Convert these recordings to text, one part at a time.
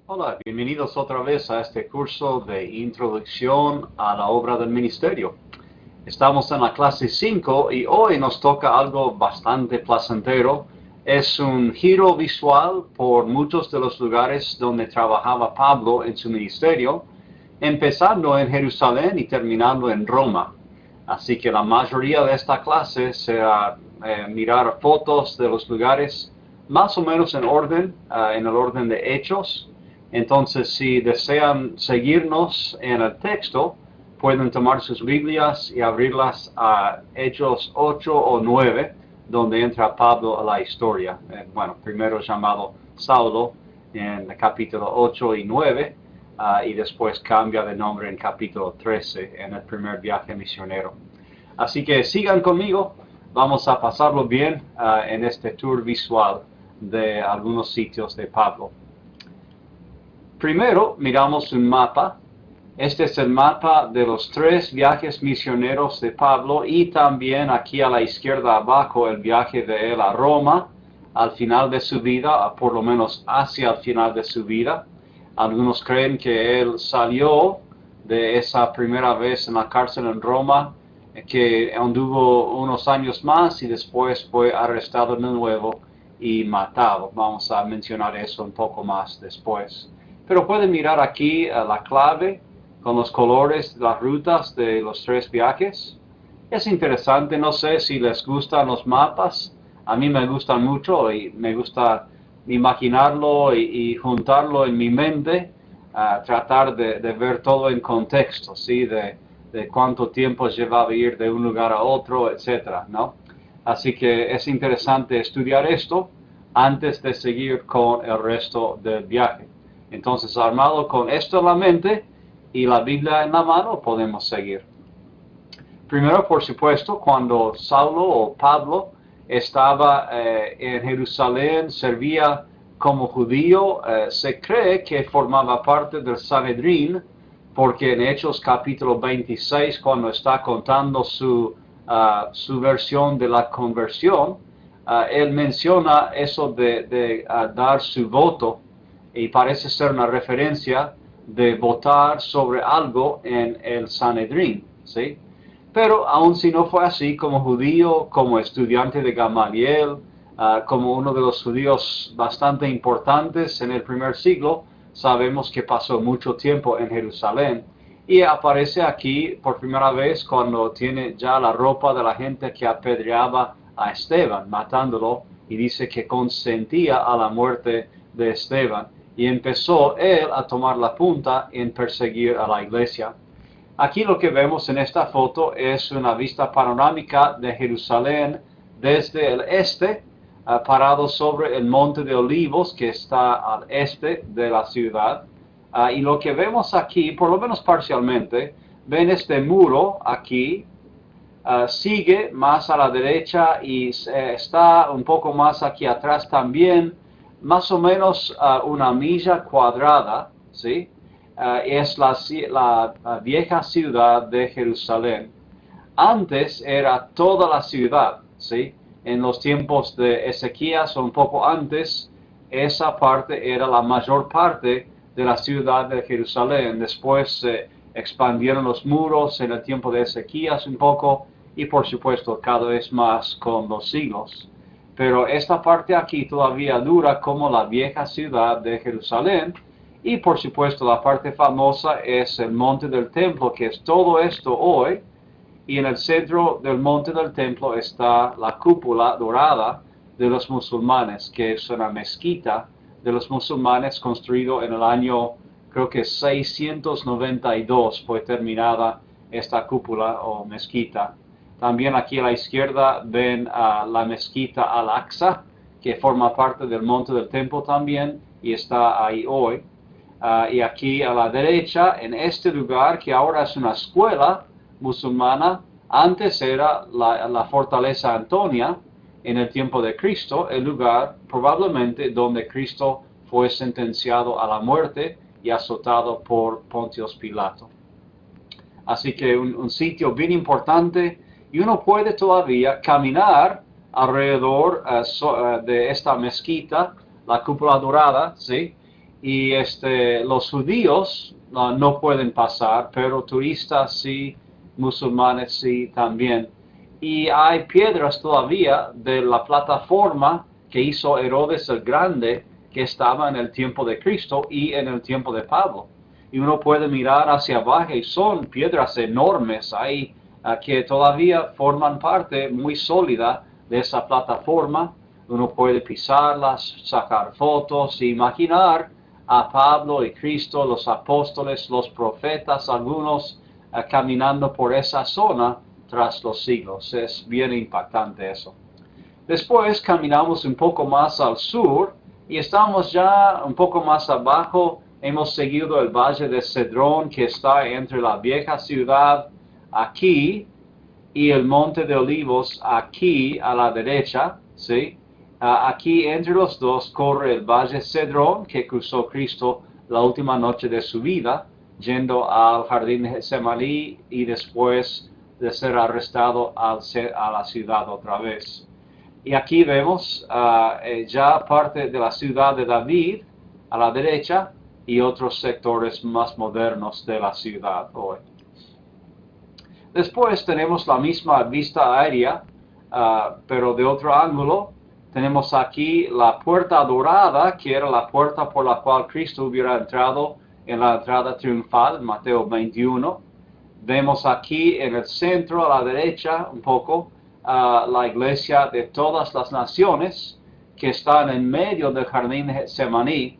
Hola, bienvenidos otra vez a este curso de Introducción a la Obra del Ministerio. Estamos en la clase 5 y hoy nos toca algo bastante placentero. Es un giro visual por muchos de los lugares donde trabajaba Pablo en su ministerio, empezando en Jerusalén y terminando en Roma. Así que la mayoría de esta clase será mirar fotos de los lugares más o menos en orden, en el orden de hechos. Entonces, si desean seguirnos en el texto, pueden tomar sus Biblias y abrirlas a Hechos 8 o 9, donde entra Pablo a la historia. Primero llamado Saulo en el capítulo 8 y 9, y después cambia de nombre en capítulo 13, en el primer viaje misionero. Así que sigan conmigo, vamos a pasarlo bien en este tour visual de algunos sitios de Pablo. Primero miramos un mapa. Este es el mapa de los 3 viajes misioneros de Pablo y también aquí a la izquierda abajo el viaje de él a Roma al final de su vida, por lo menos hacia el final de su vida. Algunos creen que él salió de esa primera vez en la cárcel en Roma, que anduvo unos años más y después fue arrestado de nuevo y matado. Vamos a mencionar eso un poco más después. Pero pueden mirar aquí la clave con los colores de las rutas de los 3 viajes. Es interesante, no sé si les gustan los mapas. A mí me gustan mucho y me gusta imaginarlo y juntarlo en mi mente, tratar de ver todo en contexto, ¿sí? De cuánto tiempo llevaba ir de un lugar a otro, etcétera, ¿no? Así que es interesante estudiar esto antes de seguir con el resto del viaje. Entonces, armado con esto en la mente y la Biblia en la mano, podemos seguir. Primero, por supuesto, cuando Saulo o Pablo estaba en Jerusalén, servía como judío, se cree que formaba parte del Sanedrín, porque en Hechos capítulo 26, cuando está contando su versión de la conversión, él menciona eso de dar su voto, y parece ser una referencia de votar sobre algo en el Sanedrín, ¿sí? Pero aun si no fue así, como judío, como estudiante de Gamaliel, como uno de los judíos bastante importantes en el primer siglo, sabemos que pasó mucho tiempo en Jerusalén y aparece aquí por primera vez cuando tiene ya la ropa de la gente que apedreaba a Esteban, matándolo, y dice que consentía a la muerte de Esteban. Y empezó él a tomar la punta en perseguir a la iglesia. Aquí lo que vemos en esta foto es una vista panorámica de Jerusalén desde el este, parado sobre el Monte de Olivos, que está al este de la ciudad. Y lo que vemos aquí, por lo menos parcialmente, ven este muro aquí, sigue más a la derecha y está un poco más aquí atrás también, más o menos una milla cuadrada, ¿sí? Es la vieja ciudad de Jerusalén. Antes era toda la ciudad, ¿sí? En los tiempos de Ezequías o un poco antes, esa parte era la mayor parte de la ciudad de Jerusalén. Después se expandieron los muros en el tiempo de Ezequías un poco y por supuesto cada vez más con los siglos. Pero esta parte aquí todavía dura como la vieja ciudad de Jerusalén. Y por supuesto la parte famosa es el monte del templo, que es todo esto hoy. Y en el centro del monte del templo está la cúpula dorada de los musulmanes, que es una mezquita de los musulmanes construido en el año, creo que 692 fue terminada esta cúpula o mezquita. También aquí a la izquierda ven la mezquita Al-Aqsa, que forma parte del monte del templo también y está ahí hoy. Y aquí a la derecha, en este lugar que ahora es una escuela musulmana, antes era la fortaleza Antonia en el tiempo de Cristo, el lugar probablemente donde Cristo fue sentenciado a la muerte y azotado por Pontius Pilato. Así que un sitio bien importante, y uno puede todavía caminar alrededor de esta mezquita, la cúpula dorada, ¿sí? y los judíos no pueden pasar, pero turistas sí, musulmanes sí también. Y hay piedras todavía de la plataforma que hizo Herodes el Grande, que estaba en el tiempo de Cristo y en el tiempo de Pablo. Y uno puede mirar hacia abajo y son piedras enormes ahí que todavía forman parte muy sólida de esa plataforma. Uno puede pisarlas, sacar fotos, e imaginar a Pablo y Cristo, los apóstoles, los profetas, algunos caminando por esa zona tras los siglos. Es bien impactante eso. Después caminamos un poco más al sur y estamos ya un poco más abajo. Hemos seguido el valle de Cedrón, que está entre la vieja ciudad aquí y el monte de Olivos aquí a la derecha, ¿sí? Aquí entre los dos corre el valle Cedrón, que cruzó Cristo la última noche de su vida, yendo al jardín de Getsemaní y después de ser arrestado a la ciudad otra vez. Y aquí vemos ya parte de la ciudad de David a la derecha y otros sectores más modernos de la ciudad hoy. Después tenemos la misma vista aérea, pero de otro ángulo. Tenemos aquí la puerta dorada, que era la puerta por la cual Cristo hubiera entrado en la entrada triunfal, Mateo 21. Vemos aquí en el centro, a la derecha, un poco, la iglesia de todas las naciones, que están en medio del jardín de Getsemaní.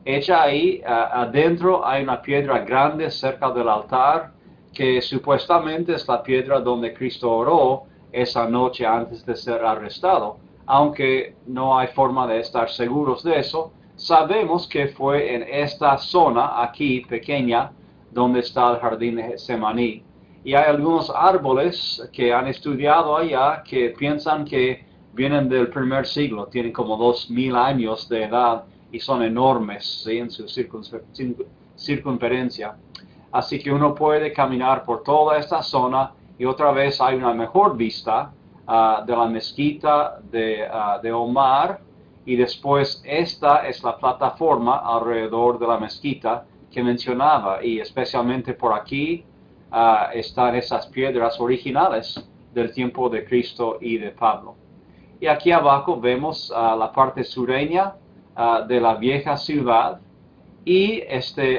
Hecha ahí, adentro hay una piedra grande cerca del altar, que supuestamente es la piedra donde Cristo oró esa noche antes de ser arrestado. Aunque no hay forma de estar seguros de eso, sabemos que fue en esta zona aquí pequeña donde está el jardín de Getsemaní. Y hay algunos árboles que han estudiado allá que piensan que vienen del primer siglo, tienen como 2000 años de edad y son enormes, ¿sí?, en su circunferencia. Así que uno puede caminar por toda esta zona y otra vez hay una mejor vista de la mezquita de Omar, y después esta es la plataforma alrededor de la mezquita que mencionaba, y especialmente por aquí están esas piedras originales del tiempo de Cristo y de Pablo. Y aquí abajo vemos la parte sureña de la vieja ciudad, y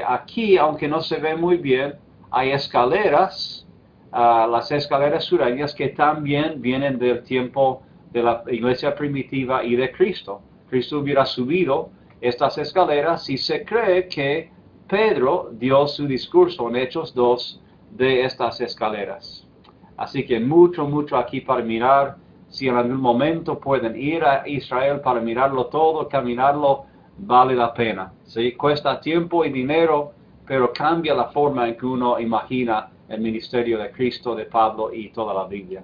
aquí, aunque no se ve muy bien, hay escaleras, las escaleras sureñas, que también vienen del tiempo de la iglesia primitiva y de Cristo. Cristo hubiera subido estas escaleras y se cree que Pedro dio su discurso en Hechos 2 de estas escaleras. Así que mucho aquí para mirar. Si en algún momento pueden ir a Israel para mirarlo todo, caminarlo, vale la pena. ¿Sí? Cuesta tiempo y dinero, pero cambia la forma en que uno imagina el ministerio de Cristo, de Pablo y toda la Biblia.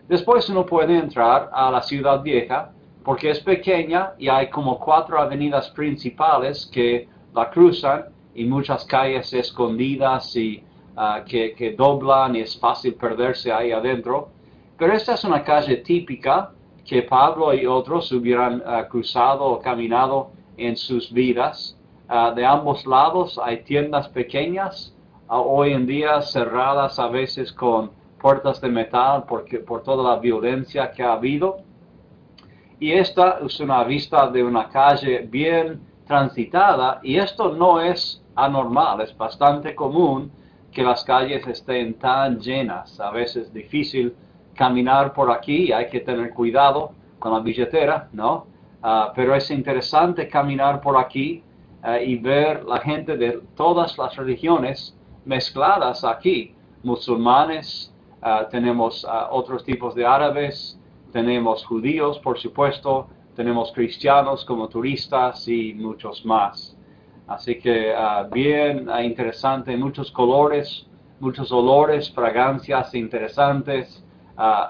Después uno puede entrar a la ciudad vieja, porque es pequeña y hay como 4 avenidas principales que la cruzan y muchas calles escondidas y que doblan, y es fácil perderse ahí adentro. Pero esta es una calle típica que Pablo y otros hubieran cruzado o caminado en sus vidas. De ambos lados hay tiendas pequeñas, hoy en día cerradas a veces con puertas de metal por toda la violencia que ha habido. Y esta es una vista de una calle bien transitada, y esto no es anormal, es bastante común que las calles estén tan llenas. A veces es difícil caminar por aquí, hay que tener cuidado con la billetera, ¿no? Pero es interesante caminar por aquí y ver la gente de todas las religiones mezcladas aquí. Musulmanes, tenemos otros tipos de árabes, tenemos judíos, por supuesto, tenemos cristianos como turistas y muchos más. Así que bien interesante, muchos colores, muchos olores, fragancias interesantes,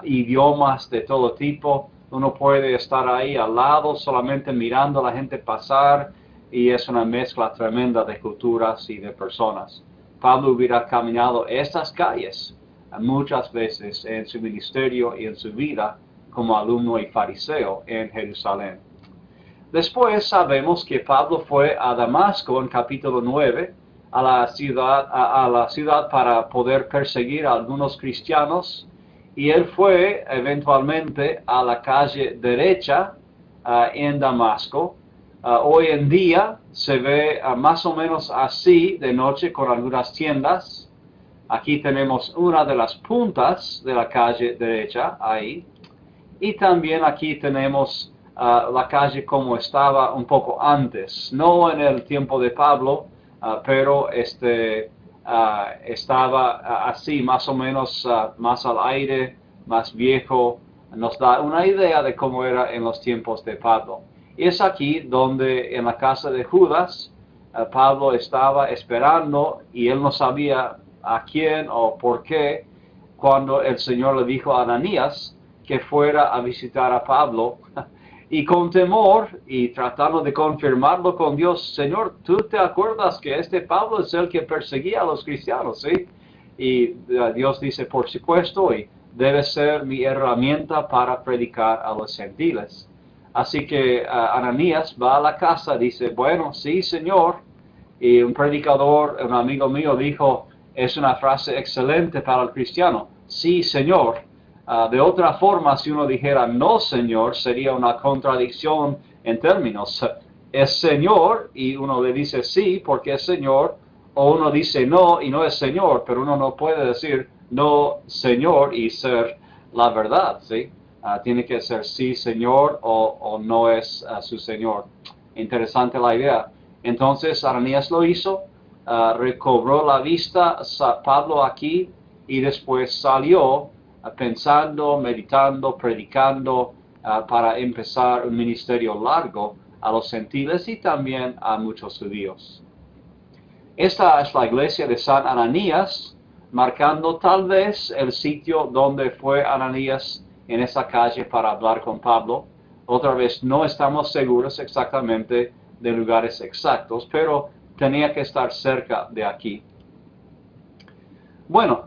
idiomas de todo tipo. Uno puede estar ahí al lado solamente mirando a la gente pasar, y es una mezcla tremenda de culturas y de personas. Pablo hubiera caminado estas calles muchas veces en su ministerio y en su vida como alumno y fariseo en Jerusalén. Después sabemos que Pablo fue a Damasco en capítulo 9, a la ciudad para poder perseguir a algunos cristianos, y él fue eventualmente a la calle derecha en Damasco. Hoy en día se ve más o menos así de noche con algunas tiendas. Aquí tenemos una de las puntas de la calle derecha ahí. Y también aquí tenemos la calle como estaba un poco antes, no en el tiempo de Pablo, pero estaba así, más o menos más al aire, más viejo. Nos da una idea de cómo era en los tiempos de Pablo. Y es aquí donde en la casa de Judas, Pablo estaba esperando y él no sabía a quién o por qué, cuando el Señor le dijo a Ananías que fuera a visitar a Pablo, y con temor y tratando de confirmarlo con Dios: Señor, ¿tú te acuerdas que este Pablo es el que perseguía a los cristianos? ¿Sí? Y Dios dice: por supuesto, y debe ser mi herramienta para predicar a los gentiles. Así que Ananías va a la casa, dice: bueno, sí, Señor. Y un predicador, un amigo mío, dijo: es una frase excelente para el cristiano: sí, Señor. De otra forma, si uno dijera no, Señor, sería una contradicción en términos. Es Señor y uno le dice sí porque es Señor, o uno dice no y no es Señor, pero uno no puede decir no, Señor, y ser la verdad, ¿sí? Tiene que ser sí, Señor, o no es su Señor. Interesante la idea. Entonces Ananías lo hizo, recobró la vista Pablo aquí, y después salió pensando, meditando, predicando para empezar un ministerio largo a los gentiles y también a muchos judíos. Esta es la iglesia de San Ananías, marcando tal vez el sitio donde fue Ananías en esa calle para hablar con Pablo. Otra vez no estamos seguros exactamente de lugares exactos, pero tenía que estar cerca de aquí. Bueno,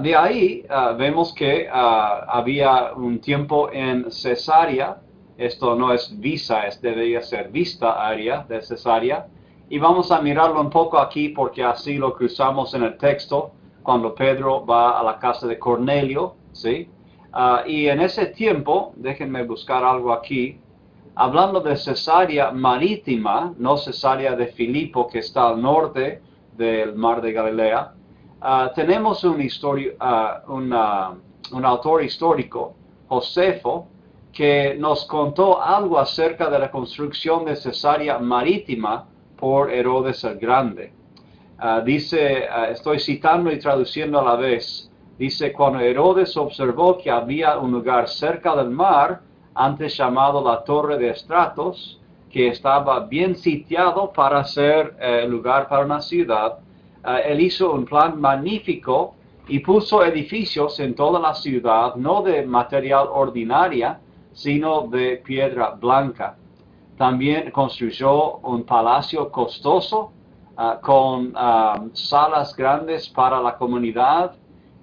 de ahí vemos que había un tiempo en Cesarea. Esto no es visa, debería ser vista área de Cesarea. Y vamos a mirarlo un poco aquí porque así lo cruzamos en el texto cuando Pedro va a la casa de Cornelio, ¿sí? Y en ese tiempo, déjenme buscar algo aquí, hablando de Cesarea Marítima, no Cesarea de Filipo, que está al norte del mar de Galilea. Tenemos un autor histórico, Josefo, que nos contó algo acerca de la construcción de Cesarea Marítima por Herodes el Grande. Dice, estoy citando y traduciendo a la vez, dice: cuando Herodes observó que había un lugar cerca del mar, antes llamado la Torre de Estratos, que estaba bien sitiado para ser lugar para una ciudad, él hizo un plan magnífico y puso edificios en toda la ciudad, no de material ordinaria, sino de piedra blanca. También construyó un palacio costoso con salas grandes para la comunidad,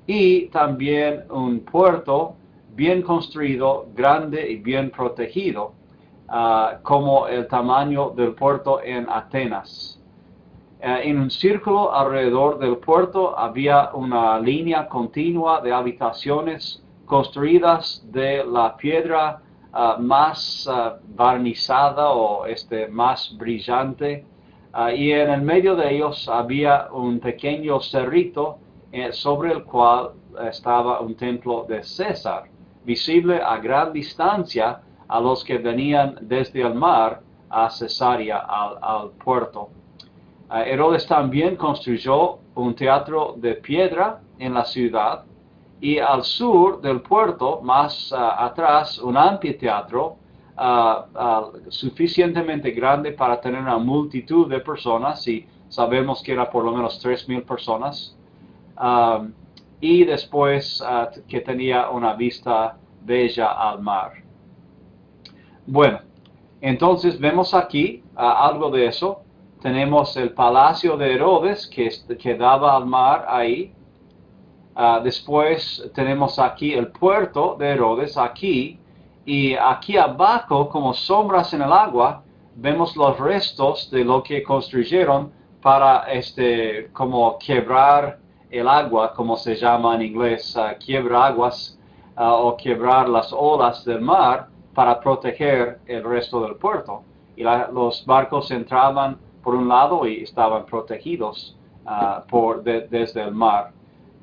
y también un puerto bien construido, grande y bien protegido, como el tamaño del puerto en Atenas. En un círculo alrededor del puerto había una línea continua de habitaciones construidas de la piedra más barnizada o más brillante, y en el medio de ellos había un pequeño cerrito sobre el cual estaba un templo de César, visible a gran distancia a los que venían desde el mar a Cesarea, al puerto. Herodes también construyó un teatro de piedra en la ciudad, y al sur del puerto, más atrás, un anfiteatro suficientemente grande para tener una multitud de personas, y sabemos que era por lo menos 3,000 personas, y después que tenía una vista bella al mar. Bueno, entonces vemos aquí algo de eso. Tenemos el palacio de Herodes que daba al mar ahí. Después tenemos aquí el puerto de Herodes aquí, y aquí abajo, como sombras en el agua, vemos los restos de lo que construyeron para como quebrar el agua, como se llama en inglés, quiebra aguas, o quebrar las olas del mar para proteger el resto del puerto. Y los barcos entraban por un lado y estaban protegidos desde el mar.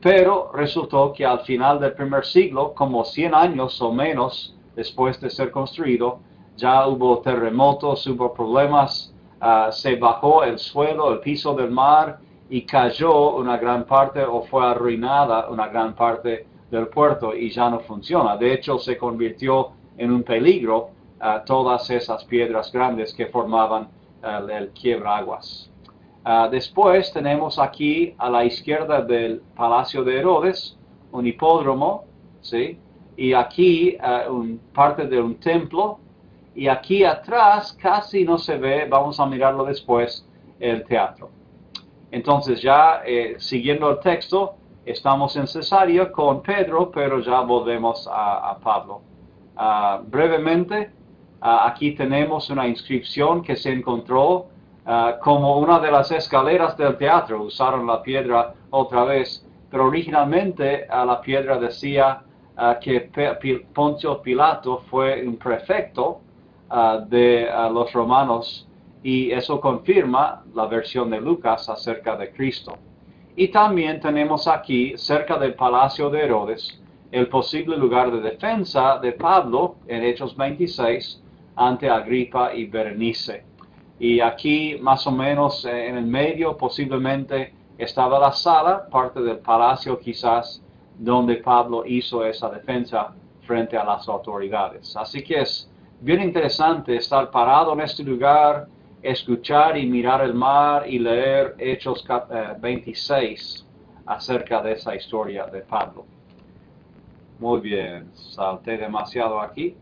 Pero resultó que al final del primer siglo, como 100 años o menos después de ser construido, ya hubo terremotos, hubo problemas, se bajó el suelo, el piso del mar y cayó una gran parte o fue arruinada una gran parte del puerto y ya no funciona. De hecho, se convirtió en un peligro todas esas piedras grandes que formaban el quiebraguas. Después tenemos aquí a la izquierda del Palacio de Herodes un hipódromo, ¿sí? Y aquí parte de un templo, y aquí atrás casi no se ve, vamos a mirarlo después, el teatro. Entonces ya siguiendo el texto, estamos en Cesarea con Pedro, pero ya volvemos a Pablo. Brevemente, aquí tenemos una inscripción que se encontró como una de las escaleras del teatro. Usaron la piedra otra vez, pero originalmente la piedra decía que Poncio Pilato fue un prefecto de los romanos, y eso confirma la versión de Lucas acerca de Cristo. Y también tenemos aquí, cerca del Palacio de Herodes, el posible lugar de defensa de Pablo en Hechos 26 ante Agripa y Berenice. Y aquí, más o menos en el medio, posiblemente estaba la sala, parte del palacio quizás, donde Pablo hizo esa defensa frente a las autoridades. Así que es bien interesante estar parado en este lugar, escuchar y mirar el mar y leer Hechos 26 acerca de esa historia de Pablo. Muy bien, salté demasiado aquí.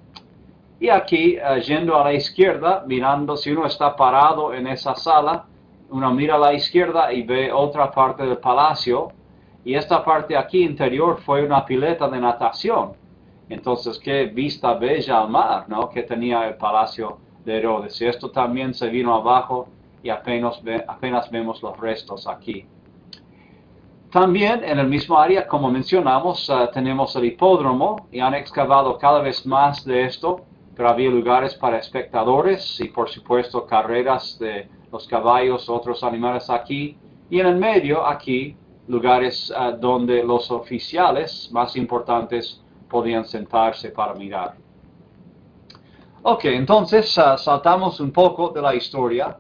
Y aquí, yendo a la izquierda, mirando, si uno está parado en esa sala, uno mira a la izquierda y ve otra parte del palacio, y esta parte aquí interior fue una pileta de natación. Entonces, qué vista bella al mar, ¿no?, que tenía el palacio de Herodes. Y esto también se vino abajo y apenas vemos los restos aquí. También en el mismo área, como mencionamos, tenemos el hipódromo, y han excavado cada vez más de esto, pero había lugares para espectadores y por supuesto carreras de los caballos, otros animales aquí, y en el medio aquí lugares donde los oficiales más importantes podían sentarse para mirar. Ok, entonces saltamos un poco de la historia,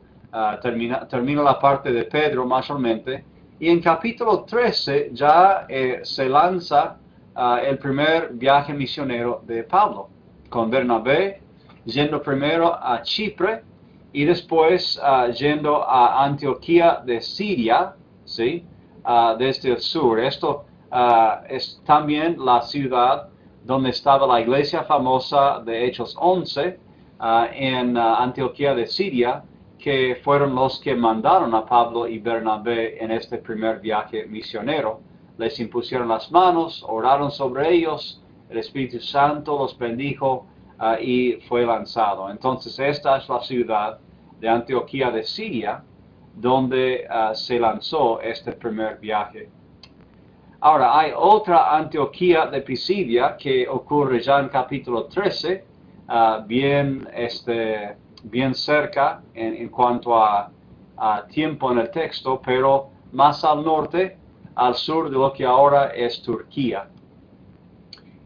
termina la parte de Pedro mayormente, y en capítulo 13 ya se lanza el primer viaje misionero de Pablo, con Bernabé, yendo primero a Chipre y después yendo a Antioquía de Siria, ¿sí? Desde el sur. Esto es también la ciudad donde estaba la iglesia famosa de Hechos 11, en Antioquía de Siria, que fueron los que mandaron a Pablo y Bernabé en este primer viaje misionero. Les impusieron las manos, oraron sobre ellos, el Espíritu Santo los bendijo y fue lanzado. Entonces esta es la ciudad de Antioquía de Siria, donde se lanzó este primer viaje. Ahora, hay otra Antioquía de Pisidia que ocurre ya en capítulo 13, bien cerca en cuanto a tiempo en el texto, pero más al norte, al sur de lo que ahora es Turquía.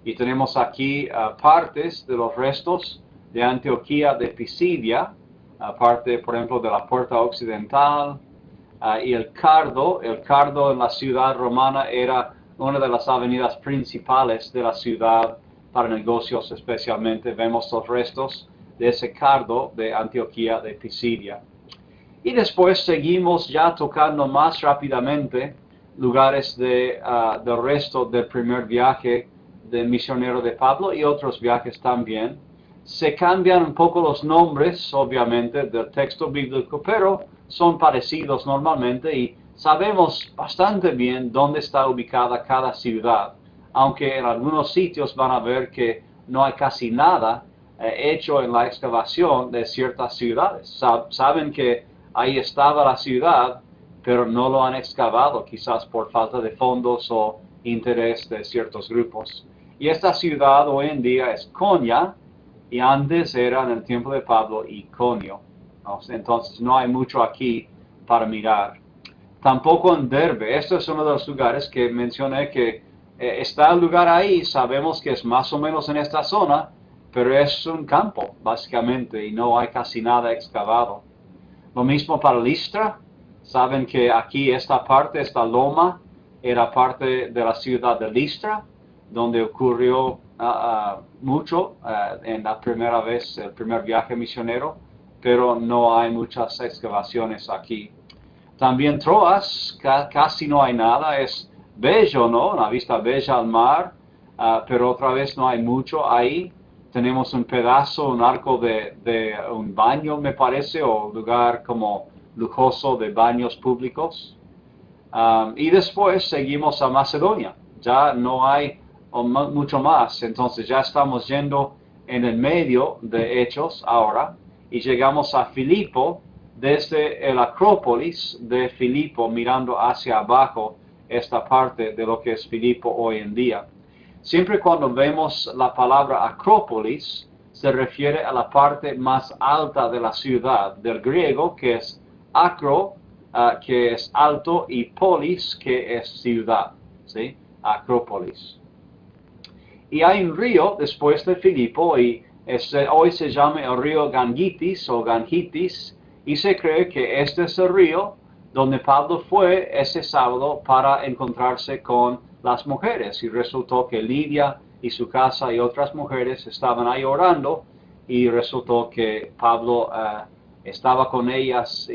Y tenemos aquí partes de los restos de Antioquía de Pisidia, parte, por ejemplo, de la puerta occidental, y el Cardo en la ciudad romana era una de las avenidas principales de la ciudad para negocios especialmente. Vemos los restos de ese Cardo de Antioquía de Pisidia. Y después seguimos ya tocando más rápidamente lugares del resto del primer viaje del misionero de Pablo y otros viajes también. Se cambian un poco los nombres, obviamente, del texto bíblico, pero son parecidos normalmente y sabemos bastante bien dónde está ubicada cada ciudad, aunque en algunos sitios van a ver que no hay casi nada hecho en la excavación de ciertas ciudades. Saben que ahí estaba la ciudad, pero no lo han excavado, quizás por falta de fondos o interés de ciertos grupos. Y esta ciudad hoy en día es Konya, y antes era en el tiempo de Pablo Iconio. Entonces no hay mucho aquí para mirar. Tampoco en Derbe. Esto es uno de los lugares que mencioné que está el lugar ahí, sabemos que es más o menos en esta zona, pero es un campo, básicamente, y no hay casi nada excavado. Lo mismo para Listra. Saben que aquí esta parte, esta loma, era parte de la ciudad de Listra, donde ocurrió mucho en la primera vez, el primer viaje misionero, pero no hay muchas excavaciones aquí. También Troas, casi no hay nada, es bello, ¿no? Una vista bella al mar, pero otra vez no hay mucho ahí. Tenemos un pedazo, un arco de un baño, me parece, o lugar como lujoso de baños públicos. Y después seguimos a Macedonia. Ya no hay mucho más, entonces ya estamos yendo en el medio de Hechos ahora y llegamos a Filipo desde el Acrópolis de Filipo mirando hacia abajo esta parte de lo que es Filipo hoy en día. Siempre cuando vemos la palabra Acrópolis se refiere a la parte más alta de la ciudad, del griego que es acro, que es alto, y polis, que es ciudad, ¿sí? Acrópolis. Y hay un río después de Filipo, y hoy se llama el río Gangitis o Gangitis, y se cree que este es el río donde Pablo fue ese sábado para encontrarse con las mujeres, y resultó que Lidia y su casa y otras mujeres estaban ahí orando, y resultó que Pablo estaba con ellas,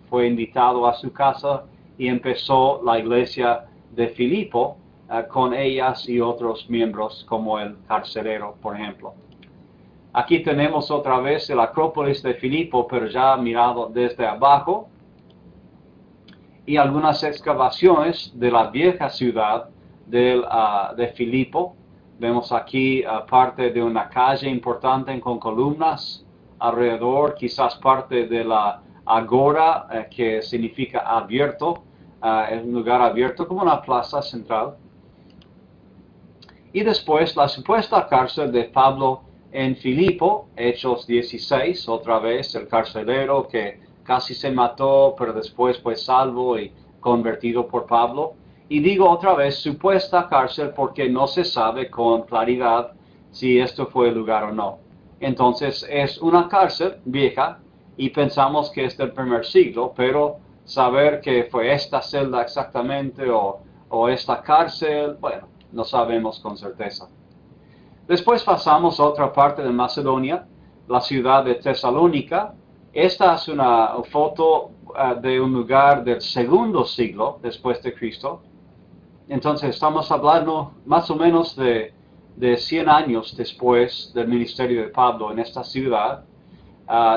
fue invitado a su casa y empezó la iglesia de Filipo con ellas y otros miembros como el carcelero, por ejemplo. Aquí tenemos otra vez el Acrópolis de Filipo, pero ya mirado desde abajo, y algunas excavaciones de la vieja ciudad de Filipo. Vemos aquí parte de una calle importante con columnas alrededor, quizás parte de la agora, que significa abierto, es un lugar abierto como una plaza central. Y después la supuesta cárcel de Pablo en Filipo, Hechos 16, otra vez el carcelero que casi se mató, pero después fue salvo y convertido por Pablo. Y digo otra vez supuesta cárcel porque no se sabe con claridad si esto fue el lugar o no. Entonces es una cárcel vieja y pensamos que es del primer siglo, pero saber que fue esta celda exactamente o esta cárcel, bueno, no sabemos con certeza. Después pasamos a otra parte de Macedonia, la ciudad de Tesalónica. Esta es una foto de un lugar del segundo siglo después de Cristo. Entonces estamos hablando más o menos de 100 años después del ministerio de Pablo en esta ciudad.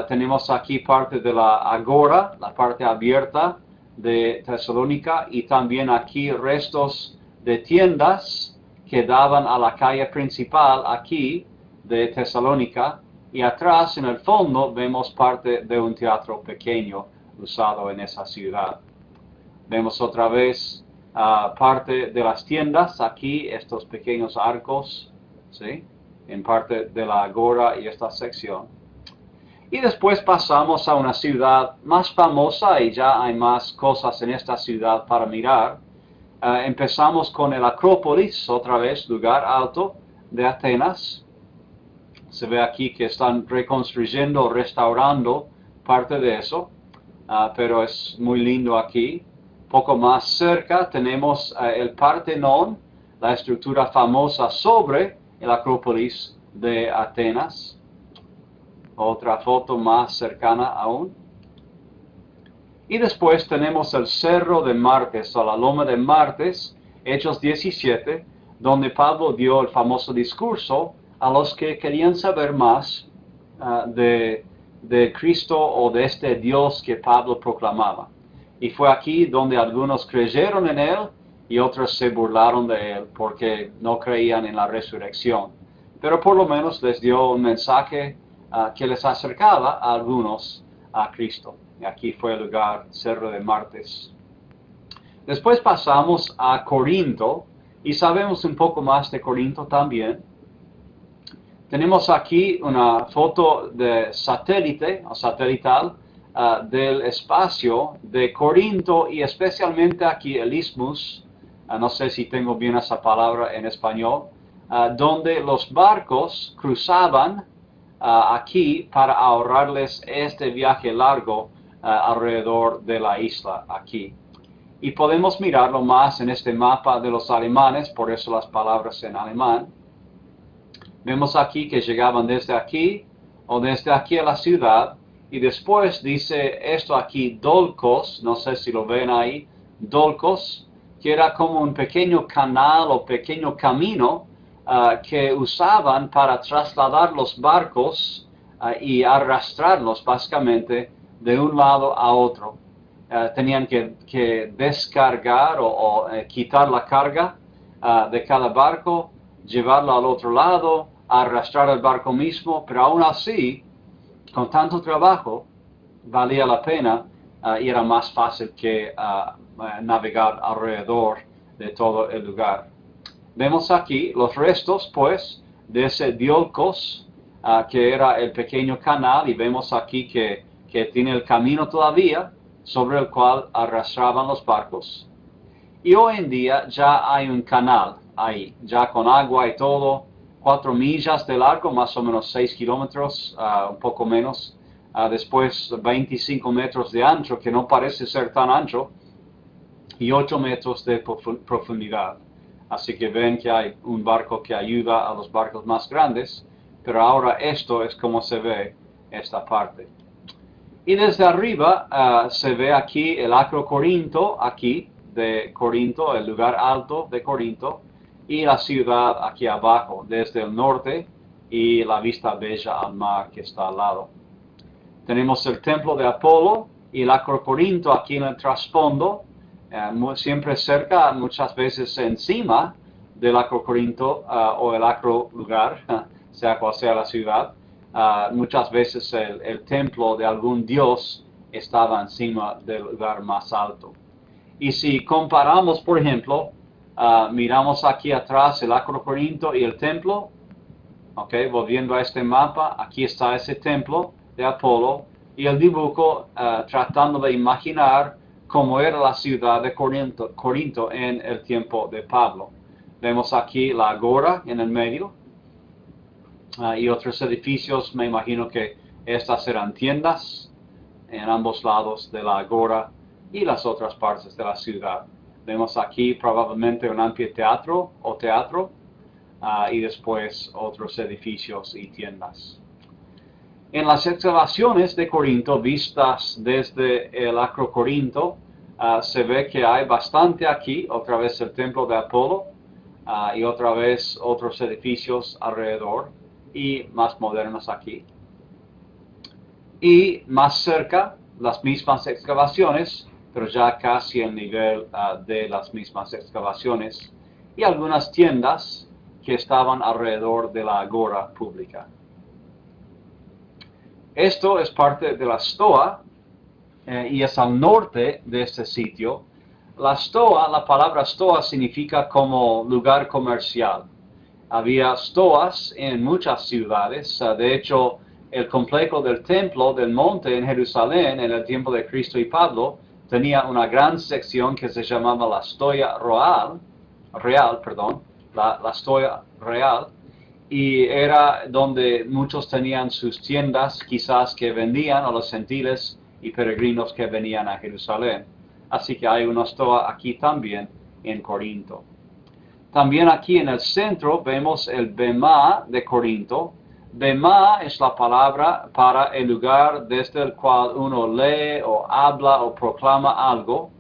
Tenemos aquí parte de la agora, la parte abierta de Tesalónica, y también aquí restos de tiendas que daban a la calle principal aquí de Tesalónica, y atrás en el fondo vemos parte de un teatro pequeño usado en esa ciudad. Vemos otra vez parte de las tiendas aquí, estos pequeños arcos, ¿sí? En parte de la agora y esta sección. Y después pasamos a una ciudad más famosa y ya hay más cosas en esta ciudad para mirar. Empezamos con el Acrópolis, otra vez lugar alto de Atenas. Se ve aquí que están reconstruyendo, restaurando parte de eso, pero es muy lindo aquí. Poco más cerca tenemos el Partenón, la estructura famosa sobre el Acrópolis de Atenas. Otra foto más cercana aún. Y después tenemos el Cerro de Martes, o la Loma de Martes, Hechos 17, donde Pablo dio el famoso discurso a los que querían saber más de Cristo o de este Dios que Pablo proclamaba. Y fue aquí donde algunos creyeron en él y otros se burlaron de él porque no creían en la resurrección. pero por lo menos les dio un mensaje que les acercaba a algunos a Cristo. Y aquí fue el lugar, Cerro de Martes. Después pasamos a Corinto y sabemos un poco más de Corinto también. Tenemos aquí una foto de satélite o satelital del espacio de Corinto y especialmente aquí el Isthmus, no sé si tengo bien esa palabra en español, donde los barcos cruzaban aquí para ahorrarles este viaje largo alrededor de la isla aquí. Y podemos mirarlo más en este mapa de los alemanes, por eso las palabras en alemán. Vemos aquí que llegaban desde aquí o desde aquí a la ciudad y después dice esto aquí, Dolcos, no sé si lo ven ahí, Dolcos, que era como un pequeño canal o pequeño camino que usaban para trasladar los barcos y arrastrarlos básicamente de un lado a otro. Tenían que descargar o quitar la carga de cada barco, llevarlo al otro lado, arrastrar el barco mismo, pero aún así, con tanto trabajo, valía la pena y era más fácil que navegar alrededor de todo el lugar. Vemos aquí los restos, pues, de ese Diolcos, que era el pequeño canal, y vemos aquí que tiene el camino todavía, sobre el cual arrastraban los barcos. Y hoy en día ya hay un canal ahí, ya con agua y todo, 4 millas de largo, más o menos 6 kilómetros, un poco menos, después 25 metros de ancho, que no parece ser tan ancho, y 8 metros de profundidad. Así que ven que hay un barco que ayuda a los barcos más grandes, pero ahora esto es como se ve esta parte. Y desde arriba se ve aquí el Acro Corinto, aquí de Corinto, el lugar alto de Corinto, y la ciudad aquí abajo, desde el norte, y la vista bella al mar que está al lado. Tenemos el templo de Apolo y el Acro Corinto aquí en el trasfondo, siempre cerca, muchas veces encima del Acro Corinto o el Acro lugar, sea cual sea la ciudad. Muchas veces el templo de algún dios estaba encima del lugar más alto. Y si comparamos, por ejemplo, miramos aquí atrás el Acro Corinto y el templo, volviendo a este mapa, aquí está ese templo de Apolo y el dibujo tratando de imaginar cómo era la ciudad de Corinto en el tiempo de Pablo. Vemos aquí la agora en el medio y otros edificios, me imagino que estas eran tiendas en ambos lados de la agora y las otras partes de la ciudad. Vemos aquí probablemente un anfiteatro o teatro y después otros edificios y tiendas. En las excavaciones de Corinto, vistas desde el Acro Corinto, se ve que hay bastante aquí, otra vez el templo de Apolo y otra vez otros edificios alrededor y más modernos aquí. Y más cerca, las mismas excavaciones, pero ya casi el nivel de las mismas excavaciones, y algunas tiendas que estaban alrededor de la agora pública. Esto es parte de la Stoa y es al norte de este sitio. La Stoa, la palabra Stoa significa como lugar comercial. Había stoas en muchas ciudades, de hecho el complejo del templo del monte en Jerusalén en el tiempo de Cristo y Pablo tenía una gran sección que se llamaba la Stoa Real, la Stoa Real, y era donde muchos tenían sus tiendas, quizás que vendían a los gentiles y peregrinos que venían a Jerusalén. Así que hay una stoa aquí también en Corinto. También aquí en el centro vemos el Bema de Corinto. Bema es la palabra para el lugar desde el cual uno lee o habla o proclama algo.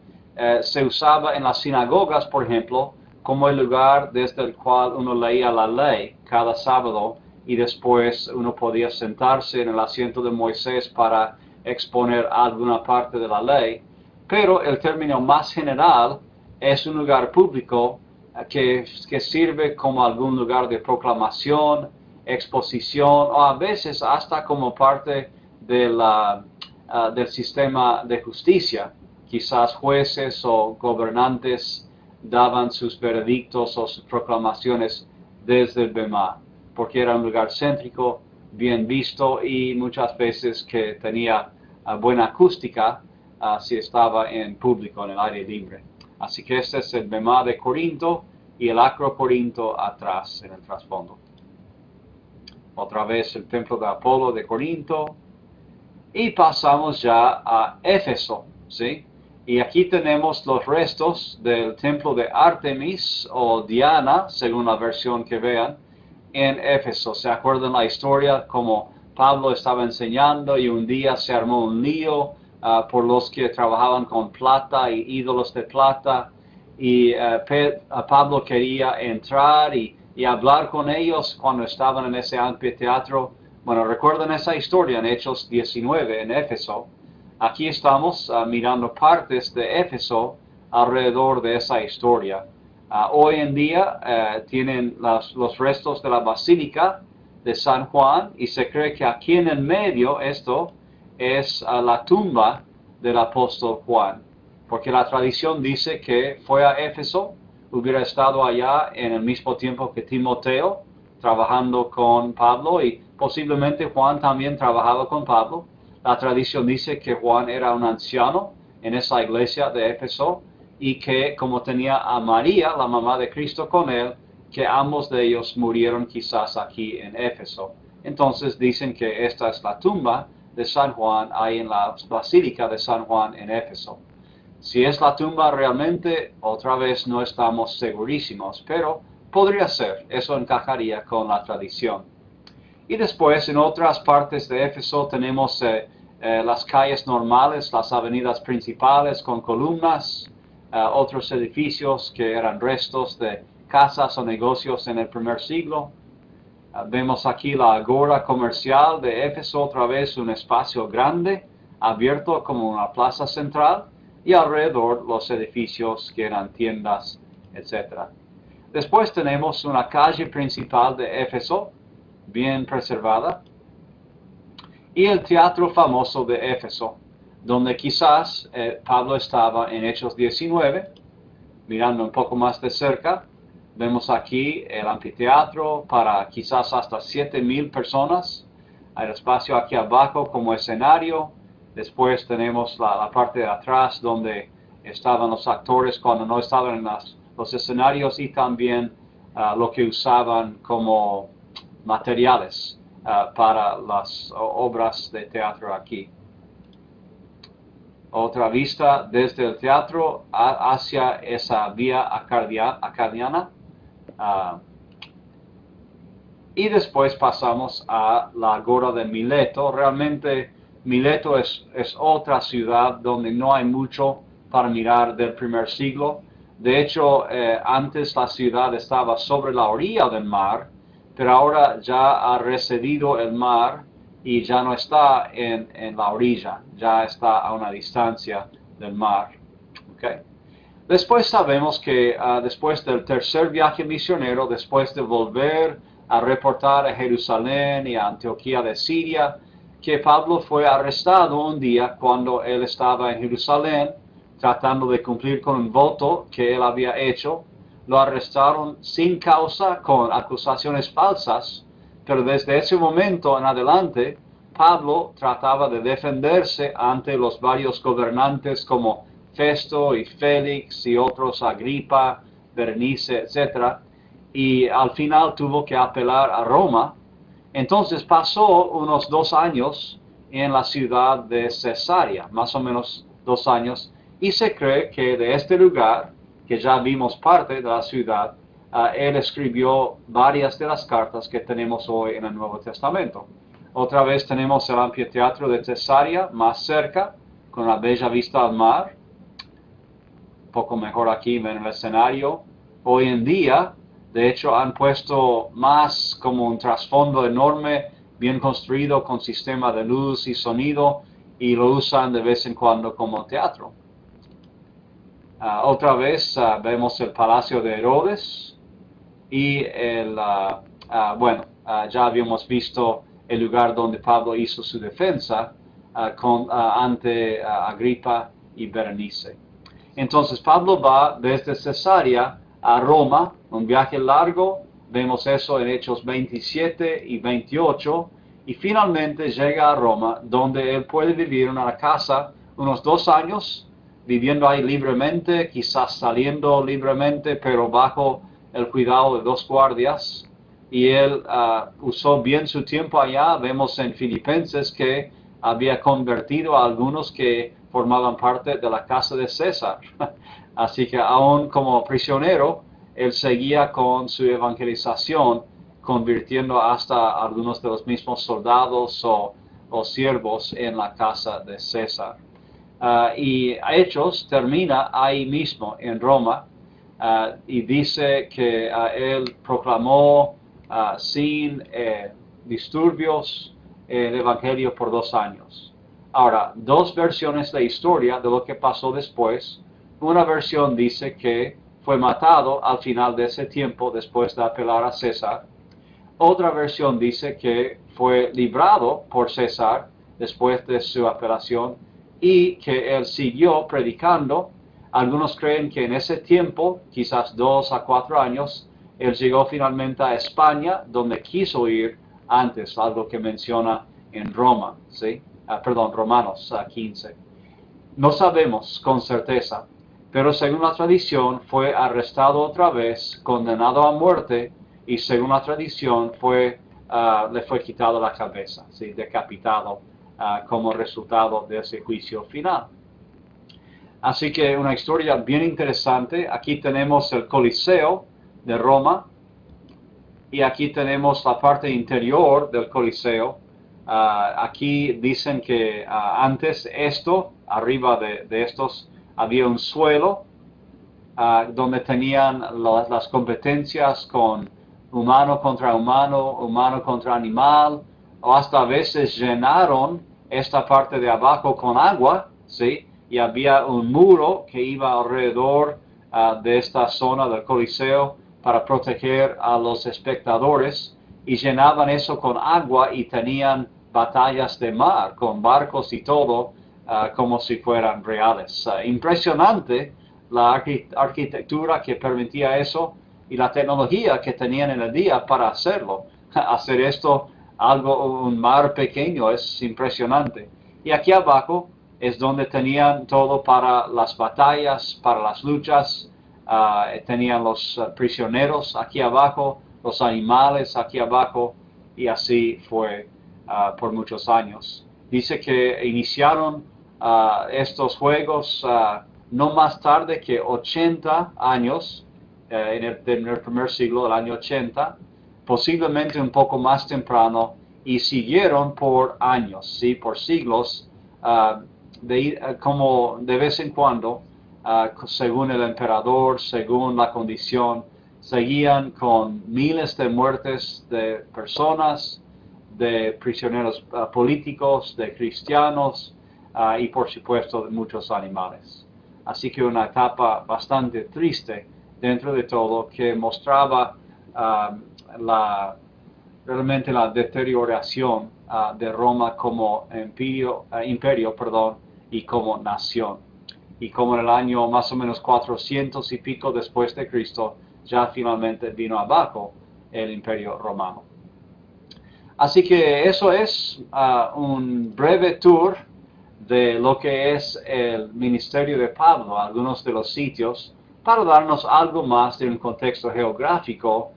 Se usaba en las sinagogas, por ejemplo, como el lugar desde el cual uno leía la ley cada sábado y después uno podía sentarse en el asiento de Moisés para exponer alguna parte de la ley. Pero el término más general es un lugar público que sirve como algún lugar de proclamación exposición o a veces hasta como parte de del sistema de justicia. Quizás jueces o gobernantes daban sus veredictos o sus proclamaciones desde el Bema, porque era un lugar céntrico, bien visto y muchas veces que tenía buena acústica si estaba en público, en el aire libre. Así que este es el Bema de Corinto y el Acro Corinto atrás, en el trasfondo. Otra vez el templo de Apolo de Corinto. Y pasamos ya a Éfeso, ¿sí? Y aquí tenemos los restos del templo de Artemis o Diana, según la versión que vean, en Éfeso. ¿Se acuerdan la historia como Pablo estaba enseñando y un día se armó un lío por los que trabajaban con plata y ídolos de plata? Y Pablo quería entrar y hablar con ellos cuando estaban en ese anfiteatro. Bueno, recuerden esa historia en Hechos 19 en Éfeso. Aquí estamos mirando partes de Éfeso alrededor de esa historia. Hoy en día tienen los restos de la Basílica de San Juan y se cree que aquí en el medio esto es la tumba del apóstol Juan, porque la tradición dice que fue a Éfeso, hubiera estado allá en el mismo tiempo que Timoteo, trabajando con Pablo, y posiblemente Juan también trabajaba con Pablo. La tradición dice que Juan era un anciano en esa iglesia de Éfeso y que como tenía a María, la mamá de Cristo, con él, que ambos de ellos murieron quizás aquí en Éfeso. Entonces dicen que esta es la tumba de San Juan ahí en la Basílica de San Juan en Éfeso. Si es la tumba realmente, otra vez no estamos segurísimos, pero podría ser, eso encajaría con la tradición. Y después en otras partes de Éfeso tenemos las calles normales, las avenidas principales con columnas, otros edificios que eran restos de casas o negocios en el primer siglo. Vemos aquí la agora comercial de Éfeso, otra vez un espacio grande, abierto como una plaza central, y alrededor los edificios que eran tiendas, etc. Después tenemos una calle principal de Éfeso, bien preservada, y el teatro famoso de Éfeso, donde quizás Pablo estaba en Hechos 19, mirando un poco más de cerca. Vemos aquí el anfiteatro para quizás hasta 7,000 personas. Hay espacio aquí abajo como escenario. Después tenemos la parte de atrás donde estaban los actores cuando no estaban en los escenarios y también lo que usaban como materiales para las obras de teatro aquí. Otra vista desde el teatro hacia esa vía acadiana. Y después pasamos a la agora de Mileto. Realmente Mileto es otra ciudad donde no hay mucho para mirar del primer siglo. De hecho, antes la ciudad estaba sobre la orilla del mar, pero ahora ya ha recedido el mar y ya no está en la orilla, ya está a una distancia del mar. Okay. Después sabemos que después del tercer viaje misionero, después de volver a reportar a Jerusalén y a Antioquía de Siria, que Pablo fue arrestado un día cuando él estaba en Jerusalén, tratando de cumplir con un voto que él había hecho. Lo arrestaron sin causa con acusaciones falsas, pero desde ese momento en adelante, Pablo trataba de defenderse ante los varios gobernantes como Festo y Félix y otros, Agripa, Berenice, etc. Y al final tuvo que apelar a Roma. Entonces pasó unos 2 años en la ciudad de Cesarea, más o menos 2 años, y se cree que de este lugar, que ya vimos parte de la ciudad, él escribió varias de las cartas que tenemos hoy en el Nuevo Testamento. Otra vez tenemos el anfiteatro de Cesarea más cerca, con la bella vista al mar. Un poco mejor aquí en el escenario. Hoy en día, de hecho, han puesto más como un trasfondo enorme, bien construido con sistema de luz y sonido, y lo usan de vez en cuando como teatro. Otra vez vemos el Palacio de Herodes y ya habíamos visto el lugar donde Pablo hizo su defensa ante Agripa y Berenice. Entonces Pablo va desde Cesarea a Roma, un viaje largo, vemos eso en Hechos 27 y 28, y finalmente llega a Roma, donde él puede vivir en una casa unos 2 años, viviendo ahí libremente, quizás saliendo libremente, pero bajo el cuidado de 2 guardias. Y él usó bien su tiempo allá. Vemos en Filipenses que había convertido a algunos que formaban parte de la casa de César. Así que aún como prisionero, él seguía con su evangelización, convirtiendo hasta algunos de los mismos soldados o siervos en la casa de César. Y Hechos termina ahí mismo en Roma y dice que él proclamó sin disturbios el Evangelio por 2 años. Ahora, 2 versiones de la historia de lo que pasó después. Una versión dice que fue matado al final de ese tiempo después de apelar a César. Otra versión dice que fue librado por César después de su apelación y que él siguió predicando. Algunos creen que en ese tiempo, quizás 2 a 4 años, él llegó finalmente a España, donde quiso ir antes, algo que menciona en Roma, ¿sí? Romanos 15. No sabemos con certeza, pero según la tradición fue arrestado otra vez, condenado a muerte, y según la tradición le fue quitado la cabeza, ¿sí? Decapitado como resultado de ese juicio final. Así que una historia bien interesante. Aquí tenemos el Coliseo de Roma y aquí tenemos la parte interior del Coliseo. Aquí dicen que antes arriba de estos, había un suelo donde tenían las competencias con humano contra humano, humano contra animal, o hasta a veces llenaron esta parte de abajo con agua, ¿sí? Y había un muro que iba alrededor de esta zona del Coliseo para proteger a los espectadores, y llenaban eso con agua y tenían batallas de mar con barcos y todo como si fueran reales. Impresionante la arquitectura que permitía eso y la tecnología que tenían en el día para hacerlo. Hacer esto, un mar pequeño, es impresionante. Y aquí abajo es donde tenían todo para las batallas, para las luchas. Tenían los prisioneros aquí abajo, los animales aquí abajo, y así fue por muchos años. Dice que iniciaron estos juegos no más tarde que 80 años, en el primer siglo, el año 80, posiblemente un poco más temprano, y siguieron por años, ¿sí? Por siglos, como de vez en cuando, según el emperador, según la condición, seguían con miles de muertes de personas, de prisioneros políticos, de cristianos y por supuesto de muchos animales. Así que una etapa bastante triste dentro de todo, que mostraba realmente la deterioración de Roma como imperio, y como nación. Y como en el año más o menos 400 y pico después de Cristo, ya finalmente vino abajo el imperio romano. Así que eso es un breve tour de lo que es el ministerio de Pablo, algunos de los sitios, para darnos algo más de un contexto geográfico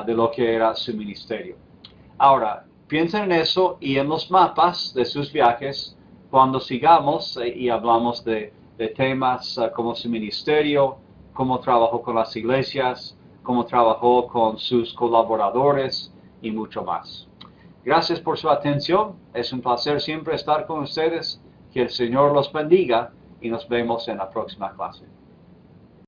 de lo que era su ministerio. Ahora, piensen en eso y en los mapas de sus viajes cuando sigamos y hablamos de temas como su ministerio, cómo trabajó con las iglesias, cómo trabajó con sus colaboradores y mucho más. Gracias por su atención. Es un placer siempre estar con ustedes. Que el Señor los bendiga y nos vemos en la próxima clase.